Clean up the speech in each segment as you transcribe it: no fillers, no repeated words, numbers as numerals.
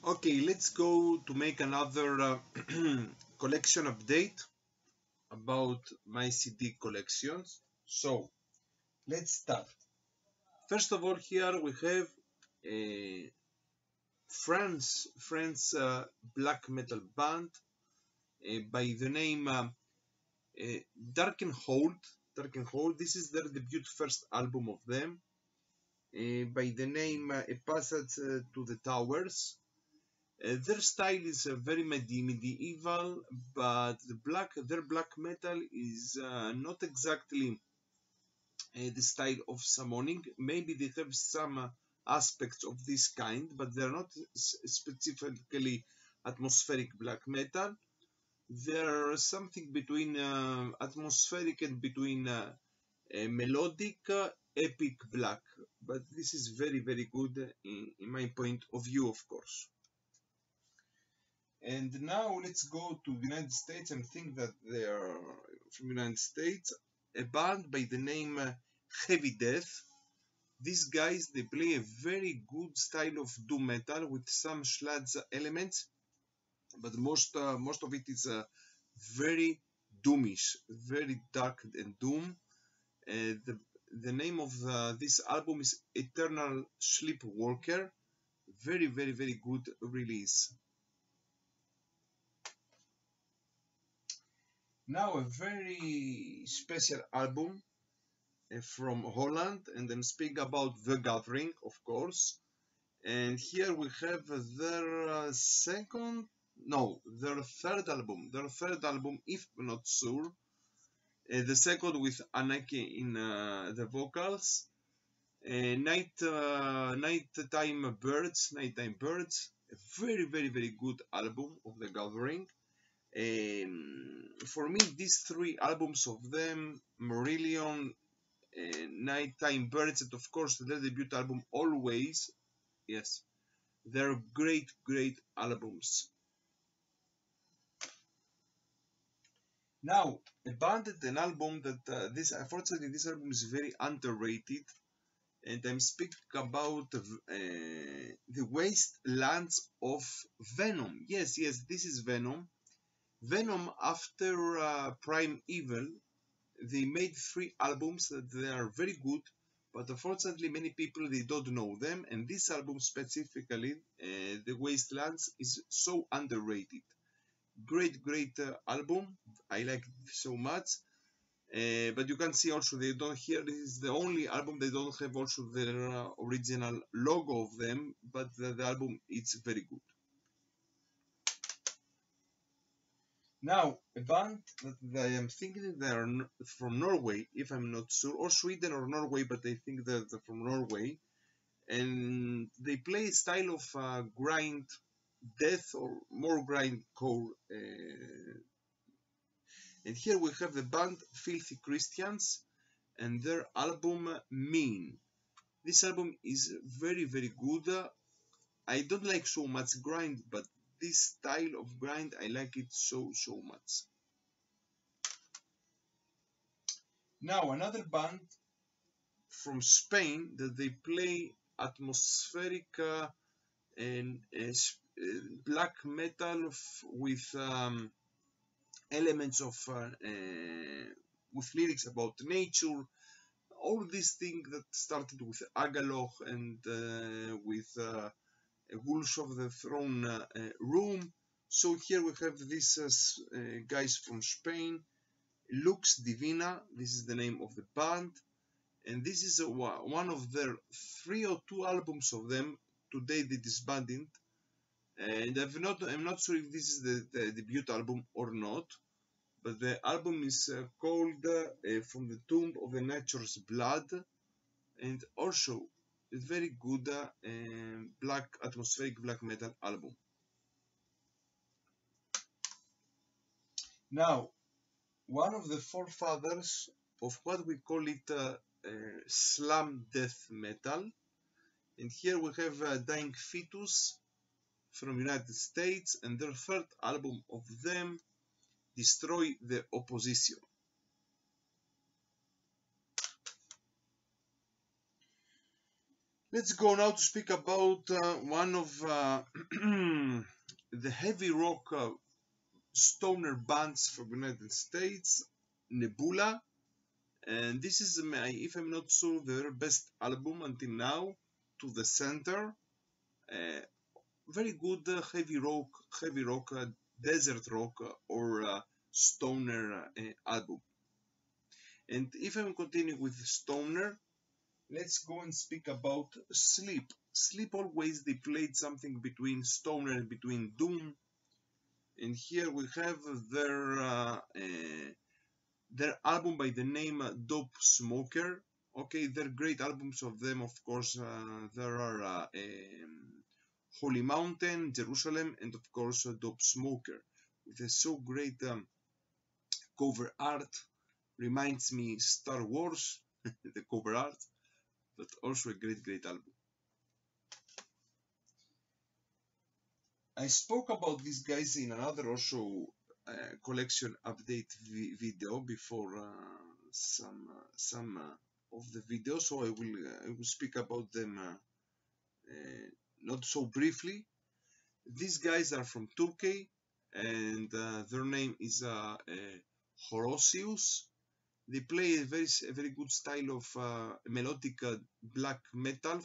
Okay, let's go to make another collection update about my CD collections. So let's start. First of all, here we have a France black metal band by the name Dark and Hold. Dark and Hold. This is their debut first album of them by the name A Passage to the Towers. Their style is very medieval, but their black metal is not exactly the style of summoning. Maybe they have some aspects of this kind, but they're not specifically atmospheric black metal. They're something between atmospheric and between melodic, epic black. But this is very, very good in my point of view, of course. And now let's go to the United States and think that they are from the United States. A band by the name Heavy Death. These guys, they play a very good style of doom metal with some sludge elements, but most of it is very doomish, very dark and doom. The name of this album is Eternal Sleepwalker. Very, very, very good release. Now a very special album from Holland, and I'm speaking about The Gathering, of course. And here we have their their third album, if not sure. The second with Anaki in the vocals. Nighttime Birds, a very, very, very good album of The Gathering. For me, these three albums of them, Marillion, Nighttime Birds, and of course their debut album, Always, yes, they're great, great albums. Now, an album that unfortunately, this album is very underrated, and I'm speaking about the Wastelands of Venom. Yes, this is Venom. Venom, after Prime Evil, they made 3 albums that they are very good, but unfortunately many people they don't know them, and this album specifically, The Wastelands, is so underrated. Great album, I like it so much. But you can see also they don't here. This is the only album they don't have also their original logo of them, but the album it's very good. Now, a band that I am thinking they are from Norway, if I'm not sure, or Sweden or Norway, but I think they're from Norway, and they play a style of grind death or more grindcore. And here we have the band Filthy Christians and their album Mean. This album is very, very good. I don't like so much grind, but this style of grind, I like it so much. Now, another band from Spain that they play atmospheric and black metal with elements of with lyrics about nature, all these things that started with Agaloch and with Wolves of the Throne Room. So here we have these guys from Spain, Lux Divina, this is the name of the band, and this is one of their 3 or 2 albums of them. Today they disbanded, and I'm not sure if this is the debut album or not, but the album is called From the Tomb of the Nature's Blood, and also a very good atmospheric black metal album. Now, one of the forefathers of what we call it slam death metal, and here we have Dying Fetus from United States and their third album of them, Destroy the Opposition. Let's go now to speak about one of the heavy rock stoner bands from the United States, Nebula. And this is, if I'm not sure, their best album until now, To the Center. Very good heavy rock, desert rock or stoner album. And if I'm continuing with stoner, let's go and speak about Sleep. Sleep always they played something between stoner and between doom. And here we have their album by the name Dope Smoker. Okay, they're great albums of them, of course. There are Holy Mountain, Jerusalem, and of course Dope Smoker, with a so great cover art. Reminds me Star Wars, the cover art, but also a great album. I spoke about these guys in another also collection update video before some of the videos, so I will speak about them not so briefly. These guys are from Turkey, and their name is Horosius. They play a very good style of melodic black metal,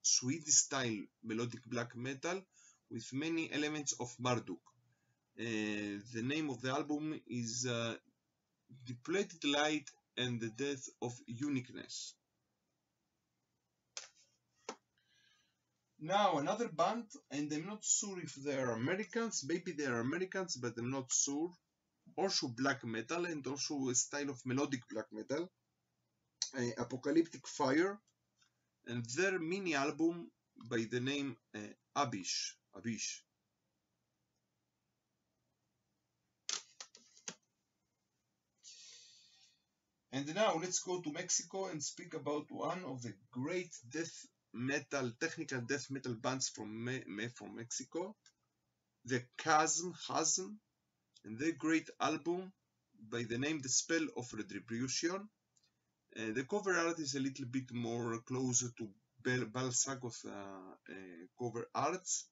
Swedish style melodic black metal with many elements of Marduk. The name of the album is Depleted Light and the Death of Uniqueness. Now another band, and I'm not sure if they are Americans, maybe they are Americans, but I'm not sure. Also black metal and also a style of melodic black metal, Apocalyptic Fire, and their mini album by the name Abish. And now let's go to Mexico and speak about one of the great technical death metal bands from Mexico, the Chasm, and their great album by the name The Spell of Retribution. The cover art is a little bit more closer to Balsagoth cover arts,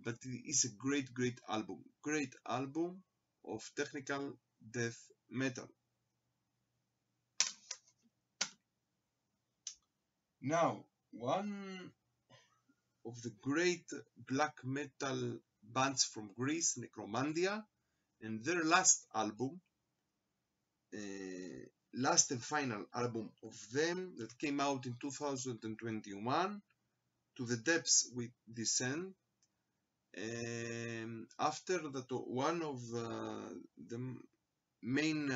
but it is a great album of technical death metal. Now, one of the great black metal bands from Greece, Necromancer, and their last album, last and final album of them that came out in 2021, To the Depths We Descend. After that, one of the main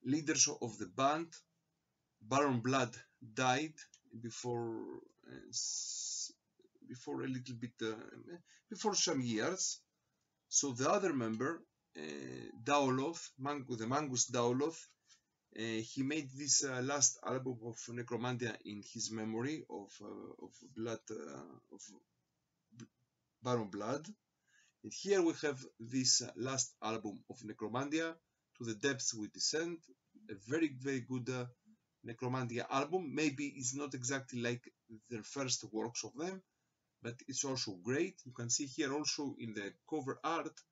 leaders of the band, Baron Blood, died before a little bit before some years. So the other member, Daoloth, the Mangus Daoloth, he made this last album of Necromancer in his memory of Baron Blood. And here we have this last album of Necromancer, To the Depths We Descend, a very good Necromancer album. Maybe it's not exactly like their first works of them, but it's also great. You can see here also in the cover art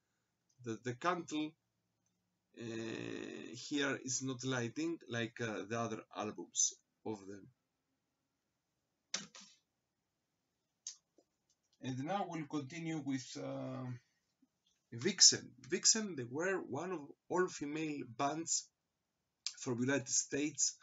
that the candle here is not lighting like the other albums of them. And now we'll continue with Vixen. Vixen, they were one of all-female bands from the United States.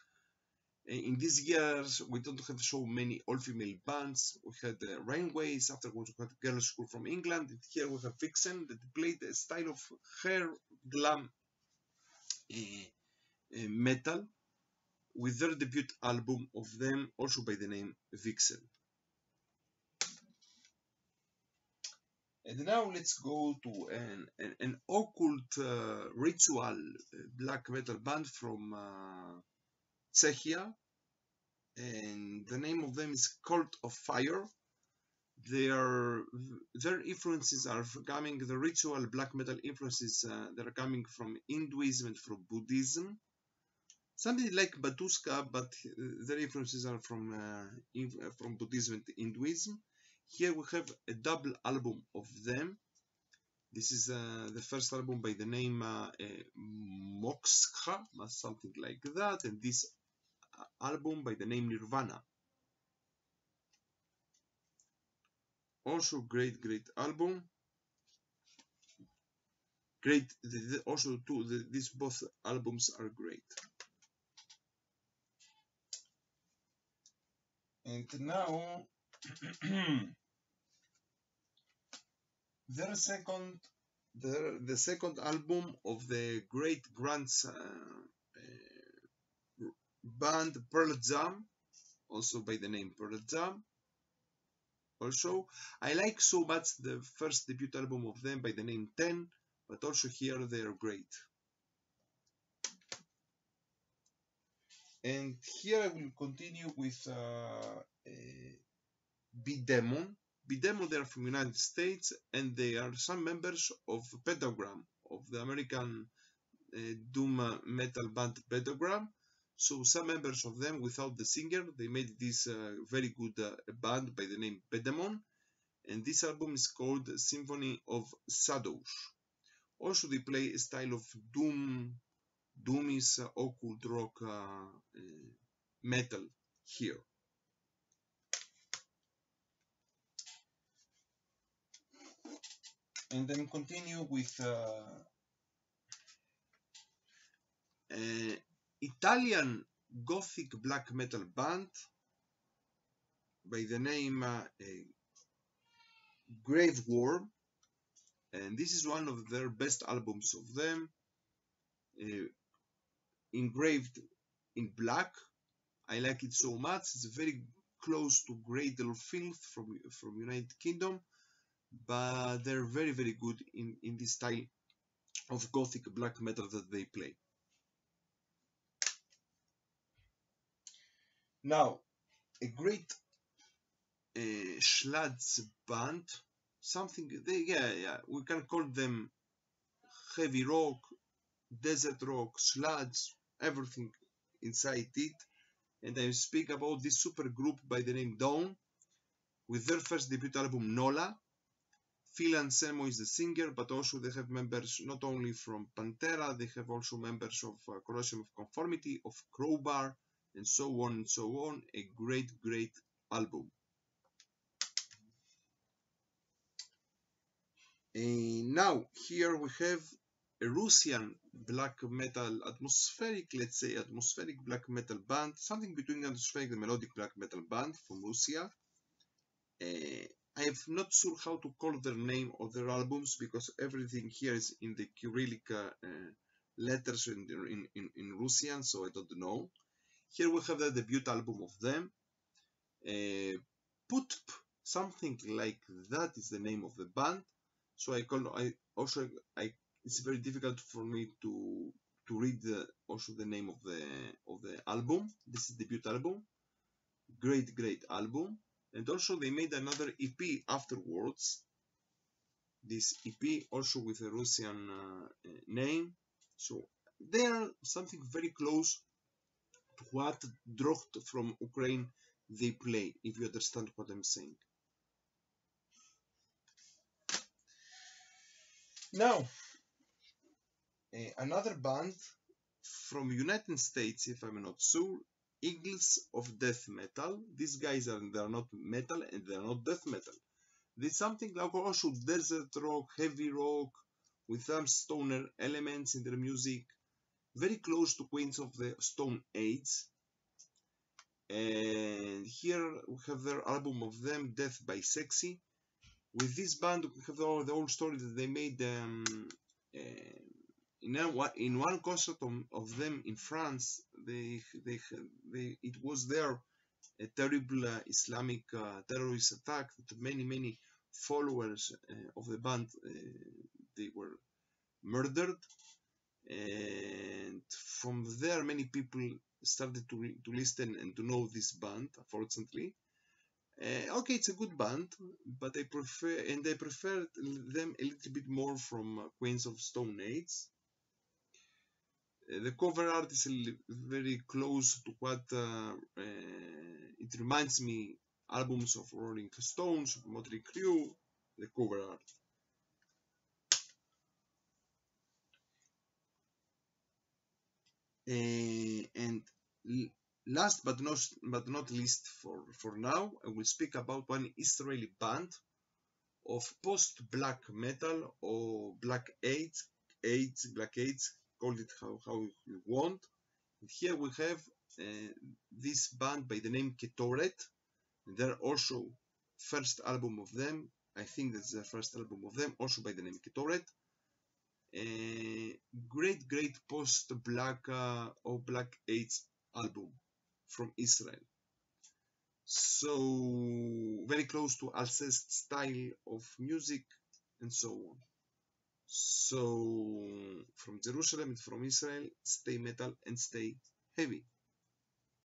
In these years, we don't have so many all-female bands. We had Rainways, afterwards we had Girls' School from England, and here we have Vixen that played a style of hair glam metal with their debut album of them, also by the name Vixen. And now let's go to an occult ritual black metal band from Czechia, and the name of them is Cult of Fire. Their influences are coming, the ritual black metal influences that are coming from Hinduism and from Buddhism. something like Batuska, but their influences are from Buddhism and Hinduism. Here we have a double album of them. This is the first album by the name Moksha, something like that, and this album by the name Nirvana. Also great album. Great, also too, these both albums are great. And now the second album of the great grunge band Pearl Jam, also by the name Pearl Jam. Also, I like so much the first debut album of them by the name 10, but also here they are great. And here I will continue with Venom. Venom, they are from United States, and they are some members of Pentagram, of the American doom metal band Pentagram. So some members of them, without the singer, they made this very good band by the name Venom, and this album is called Symphony of Shadows. Also, they play a style of doom. Doom is occult rock metal here. And then continue with Italian gothic black metal band by the name Graveworm, and this is one of their best albums of them, engraved in black. I like it so much. It's very close to Cradle of Filth from United Kingdom, but they're very good in this style of gothic black metal that they play. Now, a great Schlads band, something we can call them heavy rock, desert rock, Schlads, everything inside it. And I speak about this super group by the name Dawn, with their first debut album Nola. Phil Anselmo is the singer, but also they have members not only from Pantera, they have also members of Corrosion of Conformity, of Crowbar, and so on and so on. A great album. Now here we have erusian black metal, atmospheric black metal band, something between atmospheric and melodic black metal band from Russia. I am not sure how to call their name or their albums because everything here is in the Cyrillic letters in Russian, so I don't know. Here we have the debut album of them. Putp, something like that is the name of the band. So it's very difficult for me to read also the name of the album. This is the debut album. Great album. And also they made another EP afterwards. This EP also with a Russian name. So they are something very close to what Droht from Ukraine they play, if you understand what I'm saying. Now, another band from United States, if I'm not sure, Eagles of Death Metal. These guys they're not metal and they're not death metal. There's something like also desert rock, heavy rock, with some stoner elements in their music, very close to Queens of the Stone Age. And here we have their album of them, Death by Sexy. With this band, we have the whole story that they made in one concert of them in France. It was there a terrible Islamic terrorist attack that many followers of the band they were murdered, and from there many people started to listen and to know this band, unfortunately. Okay, it's a good band, but I prefer them a little bit more from Queens of Stone Age. The cover art is very close to what it reminds me albums of Rolling Stones, Motley Crue, the cover art. And last but not least for now, I will speak about one Israeli band of post-black metal or black AIDS, call it how you want. And here we have this band by the name Ketoret. They're also first album of them. I think that's the first album of them, also by the name Ketoret. Great post-black or black AIDS album from Israel. So very close to Alcest style of music and so on. So from Jerusalem and from Israel, stay metal and stay heavy.